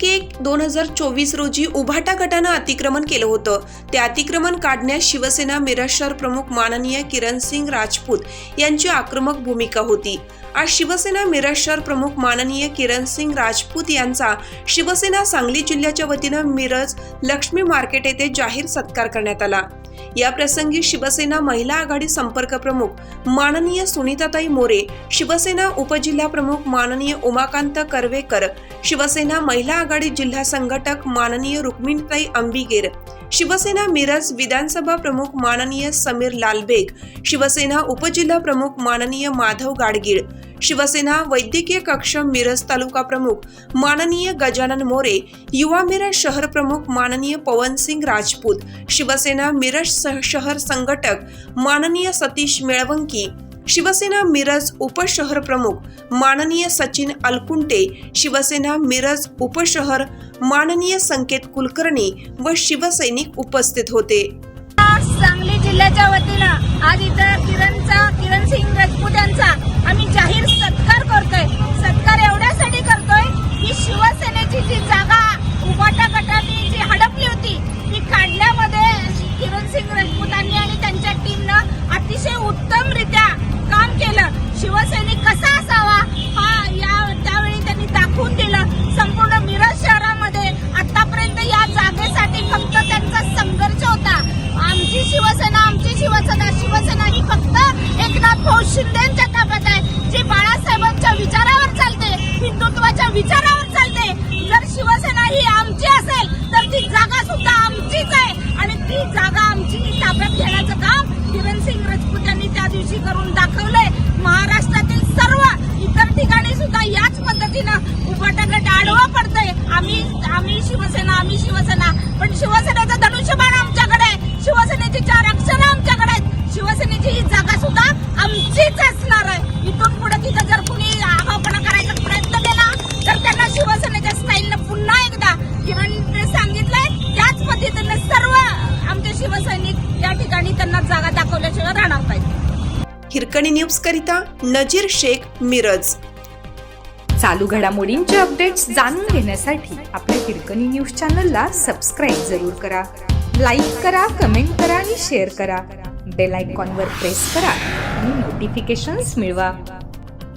एक 2024 रोजी उभाटा गटानं अतिक्रमण केलं होतं. ते अतिक्रमण काढण्यास शिवसेना मिरज शहर प्रमुख माननीय किरणसिंग राजपूत यांची आक्रमक भूमिका होती. आज शिवसेना मिरज शहर प्रमुख माननीय किरणसिंग राजपूत यांचा शिवसेना सांगली जिल्ह्याच्या वतीनं मिरज लक्ष्मी मार्केट येथे जाहीर सत्कार करण्यात आला. या प्रसंगी शिवसेना महिला आघाडी संपर्क प्रमुख माननीय सुनीताताई मोरे, शिवसेना उपजिल्हा प्रमुख माननीय उमाकांत कर्वेकर, शिवसेना महिला आघाडी जिल्हा संघटक माननीय रुक्मिणीताई अंबिगेर, शिवसेना मिरज विधानसभा प्रमुख माननीय समीर लालबेग, शिवसेना उपजिल्हा प्रमुख माननीय माधव गाडगीळ, शिवसेना वैद्यकीय कक्ष मिरज तालुका प्रमुख माननीय गजानन मोरे, युवा मिरज शहर प्रमुख माननीय पवनसिंग राजपूत, शिवसेना मिरज शहर संघटक माननीय सतीश मेळवंकी, शिवसेना मिरज उपशहर प्रमुख माननीय सचिन अलकुंटे, शिवसेना मिरज उपशहर माननीय संकेत कुलकर्णी व शिवसैनिक उपस्थित होते. सांगली जिल्ह्याच्या वतीनं आज इथं किरणसिंग राजपूत यांचा आम्ही जाहीर सत्कार करतोय. सत्कार एवढ्यासाठी करतोय की शिवसेनेची जी जागा उभाटा गटाने जी हडपली होती ती काढण्यामध्ये किरणसिंग राजपूतांनी आणि त्यांच्या टीमनं अतिशय उत्तमरित्या काम केलं. शिवसैनिक कसा असावा त्यावेळी त्यांनी दाखवून दिलं. संपूर्ण मिरज शहरामध्ये आतापर्यंत या जागेसाठी फक्त त्यांचा संघर्ष होता. आमची शिवसेना ही फक्त एकनाथ भाऊ शिंदेच्या ताब्यात आहे, जी बाळासाहेबांच्या विचारावर चालते, हिंदुत्वाच्या विचारावर चालते. जर शिवसेना ही आमची असेल तर ती जागा सुद्धा आमचीच आहे आणि ती जागा आमची ताब्यात घेण्याचं काम किरणसिंग राजपूत यांनी त्या दिवशी करून दाखवलंय. महाराष्ट्रातील सर्व इतर ठिकाणी सुद्धा याच पद्धतीनं उभाटा गट आडवा पडतंय. आम्ही शिवसेना पण शिवसेनेचं धनुष्यबाण आमच्याकडे आहे, शिवसेनेची 4 अक्षरं आमच्याकडे आहेत. शिवसेनेची ही जागा सुद्धा आमचीच असणार आहे. इथून पुढे तिथं जर कुणी आगाऊपणा करायचा प्रयत्न केला तर त्यांना शिवसेनेच्या स्टाईलनं पुन्हा एकदा किरण सांगितलंय त्याच पद्धतीने सर्व आमचे शिवसैनिक या ठिकाणी त्यांना जागा दाखवल्याशिवाय राहणार नाहीत. हिरकणी न्यूज करिता नजीर शेख, मिरज. चालू घडामोडींचे अपडेट्स जाणून घेण्यासाठी आपल्या हिरकणी न्यूज चॅनलला सबस्क्राईब जरूर करा. लाईक करा, कमेंट करा आणि शेअर करा. बेल आयकॉनवर प्रेस करा आणि नोटिफिकेशन्स मिळवा.